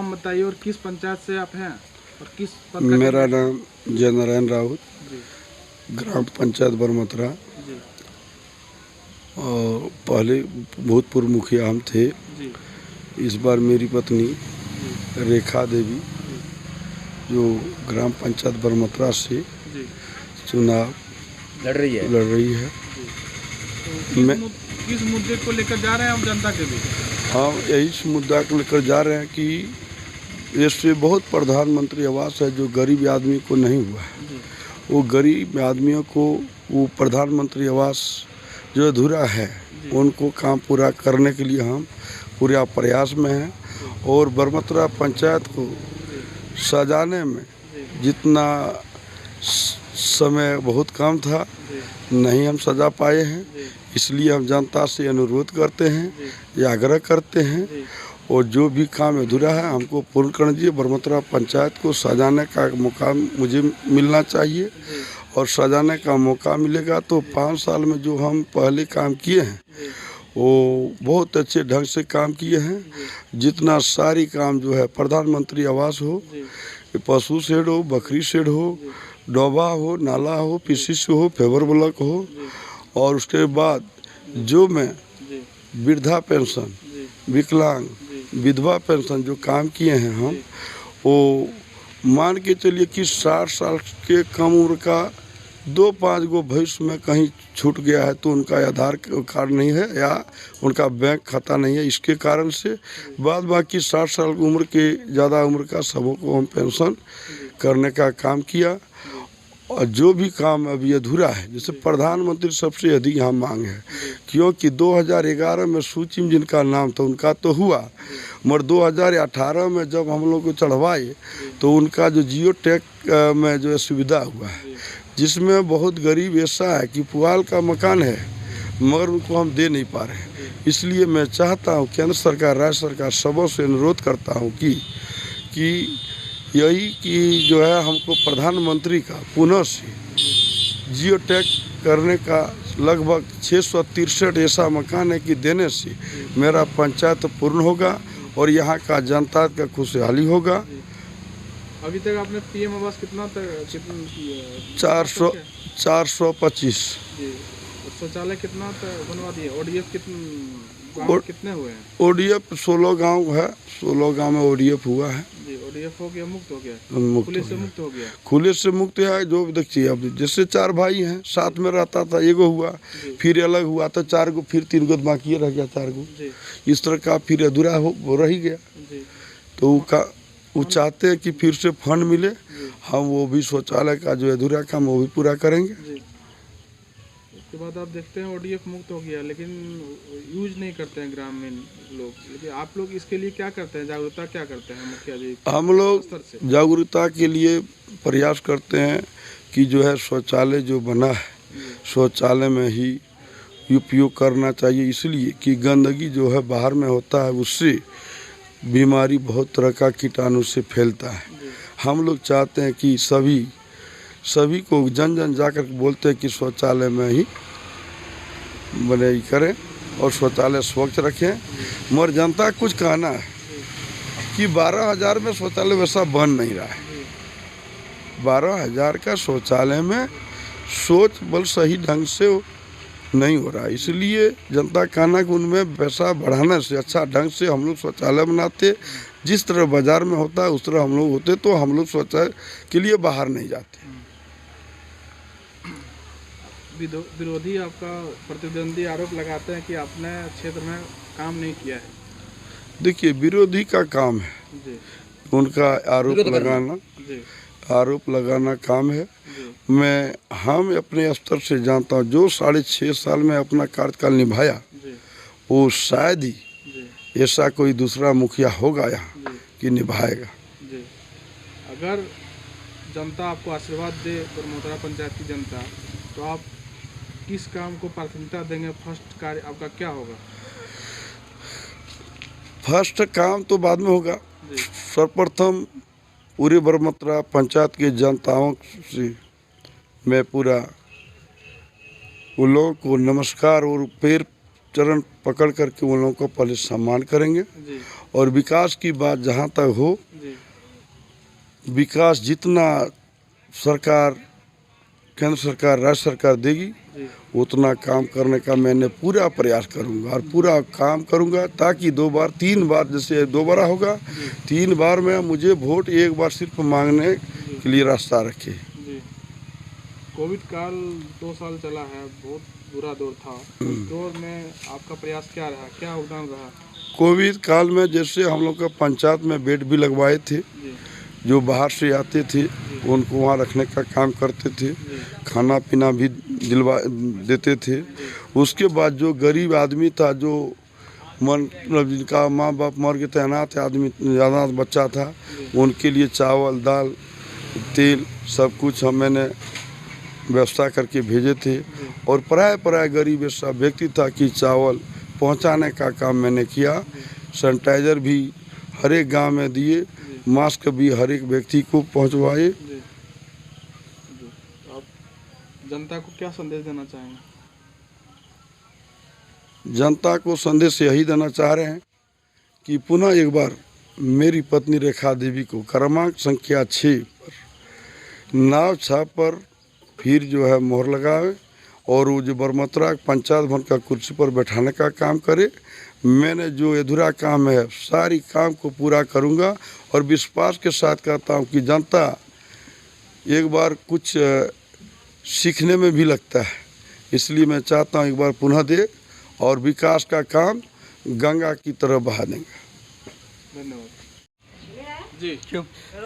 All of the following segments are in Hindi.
नाम बताइए और किस पंचायत से आप हैं और किस पद का? मेरा नाम जय नारायण राउत, जी ग्राम पंचायत बरमथुरा। जी और पहले भूतपूर्व मुखिया हम थे। जी इस बार मेरी पत्नी जी रेखा देवी जी जो ग्राम पंचायत बरमथुरा से जी चुनाव लड़ रही है। जी। तो किस मुद्दे को लेकर जा रहे हैं हम जनता के बीच? हाँ, यही मुद्दा को लेकर जा रहे हैं कि इससे बहुत प्रधानमंत्री आवास है जो गरीब आदमी को नहीं हुआ है। जी वो गरीब आदमियों को वो प्रधानमंत्री आवास जो अधूरा है उनको काम पूरा करने के लिए हम पूरा प्रयास में हैं। और बरमथुरा पंचायत को सजाने में जितना समय बहुत कम था, नहीं हम सजा पाए हैं। इसलिए हम जनता से अनुरोध करते हैं या आग्रह करते हैं और जो भी काम अधूरा है हमको पूर्ण कर दीजिए। बरमथुरा पंचायत को सजाने का मौका मुझे मिलना चाहिए और सजाने का मौका मिलेगा तो 5 साल में जो हम पहले काम किए हैं वो बहुत अच्छे ढंग से काम किए हैं। जितना सारी काम जो है प्रधानमंत्री आवास हो, पशु शेड हो, बकरी शेड हो, डोबा हो, नाला हो, पीसीसी हो, फेवर ब्लॉक हो, और उसके बाद जो मैं वृद्धा पेंशन, विकलांग, विधवा पेंशन जो काम किए हैं हम, वो मान के चलिए कि 60 साल के कम उम्र का 2-5 गो भविष्य में कहीं छूट गया है तो उनका आधार कार्ड नहीं है या उनका बैंक खाता नहीं है, इसके कारण से बाद बाकी 60 साल की उम्र के ज़्यादा उम्र का सबों को हम पेंशन करने का काम किया। और जो भी काम अभी अधूरा है, जैसे प्रधानमंत्री सबसे अधिक यहाँ मांग है, क्योंकि 2011 में सूची में जिनका नाम था उनका तो हुआ, मगर 2018 में जब हम लोग को चढ़वाए तो उनका जो जियो टैग में जो सुविधा हुआ है, जिसमें बहुत गरीब ऐसा है कि पुआल का मकान है मगर उनको हम दे नहीं पा रहे हैं। इसलिए मैं चाहता हूँ केंद्र सरकार, राज्य सरकार सबों से अनुरोध करता हहूँ कि यही कि जो है हमको प्रधानमंत्री का पुनः से जियो टैग करने का लगभग 663 ऐसा मकान है कि देने से मेरा पंचायत पूर्ण होगा और यहाँ का जनता का खुशहाली होगा। अभी तक आपने पीएम आवास कितना 425 जी, शौचालय कितना बनवा दिए? ओडीएफ कितने हुए हैं? ओडीएफ 16 गांव है, 16 गांव में ओडीएफ हुआ है। जी, ओडीएफ हो गया, मुक्त हो गया, खुले से मुक्त हो गया। खुले से मुक्त है। जो देखिए अब जैसे 4 भाई हैं, साथ में रहता था, एगो हुआ, फिर अलग हुआ तो 4 गो, फिर 3 गो बाकी रह गया 4 गो, इस तरह का फिर अधूरा हो रह गया। तो वो चाहते हैं कि फिर से फंड मिले, हम वो भी शौचालय का जो अधूरा काम वो भी पूरा करेंगे। उसके बाद आप देखते हैं ओडीएफ मुक्त हो गया लेकिन यूज नहीं करते हैं ग्रामीण लोग, लेकिन आप लोग इसके लिए क्या करते हैं, जागरूकता क्या करते हैं मुखिया जी? हम लोग जागरूकता के लिए प्रयास करते हैं कि जो है शौचालय जो बना है शौचालय में ही उपयोग करना चाहिए, इसलिए कि गंदगी जो है बाहर में होता है उससे बीमारी बहुत तरह का कीटाणु से फैलता है। हम लोग चाहते हैं कि सभी को जन जन जाकर बोलते हैं कि शौचालय में ही बने करें और शौचालय स्वच्छ रखें। मगर जनता कुछ कहना है कि 12,000 में शौचालय वैसा बन नहीं रहा है। 12,000 का शौचालय में सोच बल सही ढंग से नहीं हो रहा है, इसलिए जनता कहना कि उनमें पैसा बढ़ाने से अच्छा ढंग से हम लोग शौचालय बनाते, जिस तरह बाजार में होता है उस तरह हम लोग होते तो हम लोग शौचालय के लिए बाहर नहीं जाते। विरोधी आपका प्रतिद्वंदी आरोप लगाते हैं कि आपने क्षेत्र में काम नहीं किया है। देखिए, विरोधी का काम है जी, उनका आरोप लगाना काम है। हम अपने स्तर से जानता हूँ जो 6.5 साल में अपना कार्यकाल निभाया वो शायद ही ऐसा कोई दूसरा मुखिया होगा यहाँ कि निभाएगा। जी, अगर जनता आपको आशीर्वाद दे, बरमथुरा पंचायत की जनता, तो आप किस काम को प्राथमिकता देंगे? फर्स्ट कार्य आपका क्या होगा? फर्स्ट काम तो बाद में होगा। सर्वप्रथम पूरे बरमथुरा पंचायत के जनताओं से मैं पूरा उन लोगों को नमस्कार और पैर चरण पकड़ करके उन लोगों को पहले सम्मान करेंगे। जी और विकास की बात जहाँ तक हो, जी विकास जितना सरकार, केंद्र सरकार, राज्य सरकार देगी जी उतना काम करने का मैंने पूरा प्रयास करूंगा और पूरा काम करूंगा, ताकि 2 बार 3 बार, जैसे दोबारा होगा 3 बार में मुझे वोट 1 बार सिर्फ मांगने के लिए रास्ता रखे। जी। कोविड काल 2 साल चला है, बहुत बुरा दौर था। उस दौर में आपका प्रयास क्या रहा, क्या योगदान रहा? कोविड काल में जैसे हम लोग का पंचायत में बेड भी लगवाए थे, जी जो बाहर से आते थे उनको वहाँ रखने का काम करते थे, खाना पीना भी दिलवा देते थे। उसके बाद जो गरीब आदमी था, जो मतलब जिनका माँ बाप मर गए थे, अनाथ आदमी, अनाथ बच्चा था, उनके लिए चावल, दाल, तेल सब कुछ मैंने व्यवस्था करके भेजे थे। और प्राय गरीब ऐसा व्यक्ति था कि चावल पहुंचाने का काम मैंने किया। सैनिटाइज़र भी हर एक गांव में दिए, मास्क भी हर एक व्यक्ति को पहुंचवाए। जी। आप जनता को क्या संदेश देना चाहेंगे? जनता को संदेश यही देना चाह रहे हैं कि पुनः एक बार मेरी पत्नी रेखा देवी को क्रमांक संख्या 6 पर नाव छाप पर फिर जो है मोहर लगावे और वो जो बरमतरा पंचायत भवन का कुर्सी पर बैठाने का काम करे। मैंने जो अधूरा काम है सारी काम को पूरा करूंगा और विश्वास के साथ कहता हूं कि जनता एक बार कुछ सीखने में भी लगता है, इसलिए मैं चाहता हूं एक बार पुनः दे और विकास का काम गंगा की तरह बहा देंगे। धन्यवाद जी।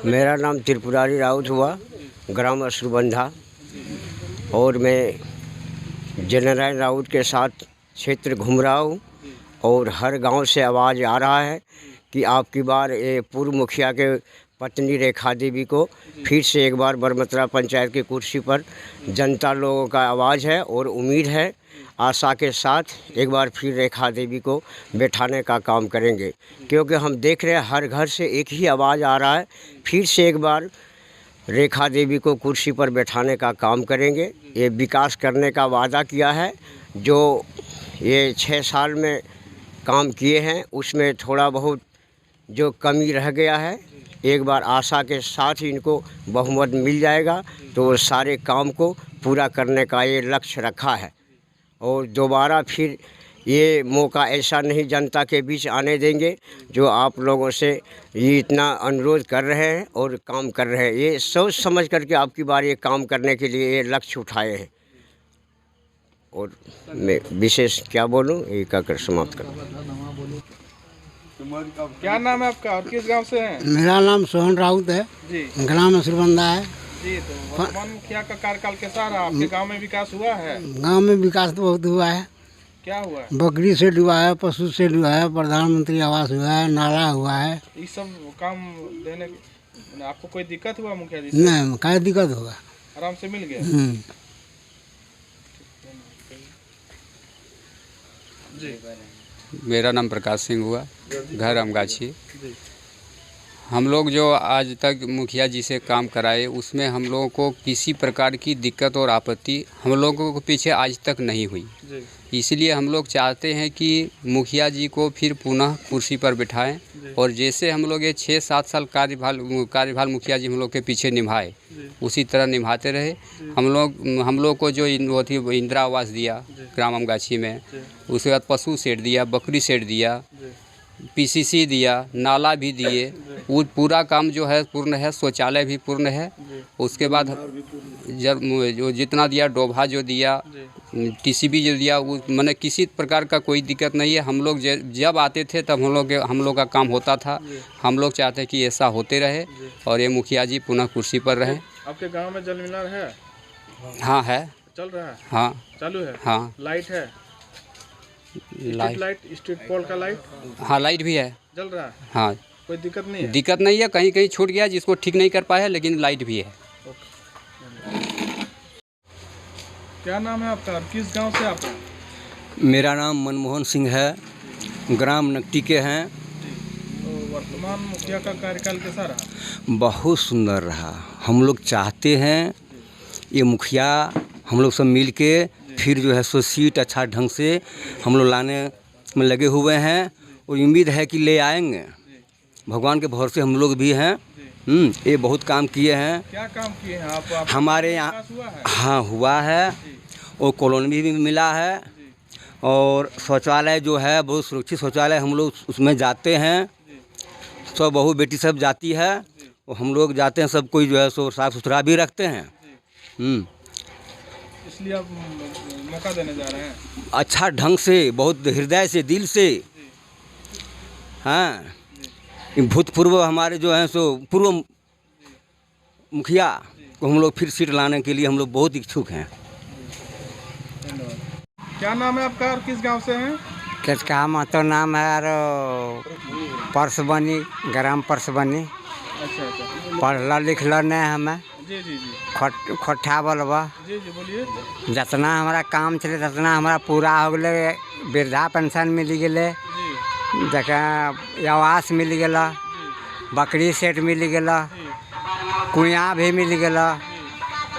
मेरा नाम त्रिपुरारी राउत हुआ, ग्राम असुरबंधा, और मैं जननारायण राउत के साथ क्षेत्र घूम रहा हूँ और हर गांव से आवाज़ आ रहा है कि आपकी बार ये पूर्व मुखिया के पत्नी रेखा देवी को फिर से एक बार बरमतरा पंचायत की कुर्सी पर जनता लोगों का आवाज़ है और उम्मीद है, आशा के साथ एक बार फिर रेखा देवी को बैठाने का काम करेंगे, क्योंकि हम देख रहे हैं हर घर से एक ही आवाज़ आ रहा है, फिर से एक बार रेखा देवी को कुर्सी पर बैठाने का काम करेंगे। ये विकास करने का वादा किया है, जो ये 6 साल में काम किए हैं उसमें थोड़ा बहुत जो कमी रह गया है, एक बार आशा के साथ ही इनको बहुमत मिल जाएगा तो सारे काम को पूरा करने का ये लक्ष्य रखा है। और दोबारा फिर ये मौका ऐसा नहीं जनता के बीच आने देंगे, जो आप लोगों से ये इतना अनुरोध कर रहे हैं और काम कर रहे हैं, ये सोच समझ करके आपकी बार ये काम करने के लिए ये लक्ष्य उठाए हैं। और मैं विशेष क्या बोलूं, ये कहकर समाप्त कर। क्या नाम है आपका और किस गांव से हैं? मेरा नाम सोहन राउत है जी ग्राम असुरबंधा है। जी। तो वर्तमान मुखिया का कार्यकाल कैसा रहा? आपके गांव में विकास हुआ है? गांव में विकास तो बहुत हुआ है। क्या हुआ है? बकरी से हुआ है, पशु से हुआ है, प्रधानमंत्री आवास हुआ है, नाला हुआ है। ये सब काम देने आपको कोई दिक्कत हुआ मुखिया जी से? नहीं, क्या दिक्कत होगा, आराम से मिल गया। जी। मेरा नाम प्रकाश सिंह हुआ, घर अमगाछी। हम लोग जो आज तक मुखिया जी से काम कराए उसमें हम लोगों को किसी प्रकार की दिक्कत और आपत्ति हम लोगों को पीछे आज तक नहीं हुई। इसलिए हम लोग चाहते हैं कि मुखिया जी को फिर पुनः कुर्सी पर बिठाएं और जैसे हम लोग ये 6-7 साल कार्यभार मुखिया जी हम लोग के पीछे निभाए उसी तरह निभाते रहे। हम लोग को जो इंदिरा आवास दिया ग्राम अमगाछी में, उसके बाद पशु शेड दिया, बकरी शेड दिया, पीसीसी दिया, नाला भी दिए, वो पूरा काम जो है पूर्ण है, शौचालय भी पूर्ण है। उसके बाद जब जो जितना दिया, डोभा जो दिया, टीसीबी जो दिया, वो मैंने किसी प्रकार का कोई दिक्कत नहीं है। हम लोग जब आते थे तब हम लोग का काम होता था। हम लोग चाहते हैं कि ऐसा होते रहे और ये मुखिया जी पुनः कुर्सी पर रहे। आपके गांव में जल मिलर है? हाँ है। चल रहा है? हाँ चालू है? हाँ। लाइट है? स्ट्रीट पोल का लाइट? हाँ लाइट भी है, जल रहा है? हाँ। कोई दिक्कत नहीं है? दिक्कत नहीं है, कहीं कहीं छूट गया जिसको ठीक नहीं कर पाए, लेकिन लाइट भी है। क्या नाम है आपका और किस गांव से आप हैं? मेरा नाम मनमोहन सिंह है, ग्राम नकटी के हैं। तो वर्तमान मुखिया का कार्यकाल कैसा रहा? बहुत सुंदर रहा। हम लोग चाहते हैं ये मुखिया हम लोग सब मिल के फिर जो है सो सीट अच्छा ढंग से हम लोग लाने में लगे हुए हैं और उम्मीद है कि ले आएंगे। भगवान के भरोसे हम लोग भी हैं। ये बहुत काम किए हैं। क्या काम किए हैं आप हमारे यहाँ विकास हुआ है? हाँ हुआ है और कॉलोनी भी मिला है और शौचालय जो है बहुत सुरक्षित शौचालय, हम लोग उसमें जाते हैं, सब बहू बेटी सब जाती है और हम लोग जाते हैं, सब कोई जो है सो साफ़ सुथरा भी रखते हैं। इसलिए आप मौका देने जा रहे हैं। अच्छा ढंग से, बहुत हृदय से, दिल से। हाँ, भूतपूर्व हमारे जो हैं सो पूर्व मुखिया को हम लोग फिर सीट लाने के लिए हम लोग बहुत इच्छुक हैं। क्या नाम है आपका और किस गांव से हैं? किसका महतो नाम है और परसबनी, ग्राम परसबनी। अच्छा। पढ़ल लिखल नहीं हमें, जी जी जी खोट्ठा बोलबा। जी जी बोलिए। जितना हमारा काम चले तितना हमारा पूरा हो गए। वृद्धा पेंशन मिल गए, जी जगह आवास मिल गया, बकरी सेट मिल गया, कुआँ भी मिल गया,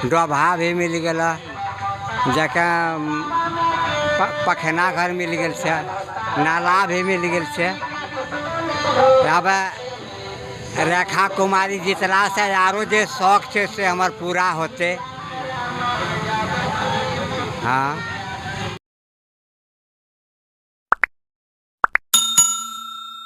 डोभा भी मिल गया, जगह पखेना घर मिल गया छै, नाला भी मिल गया छै। अब रेखा कुमारी जितला से आरो जे शौक है से हमार पूरा होते। हाँ।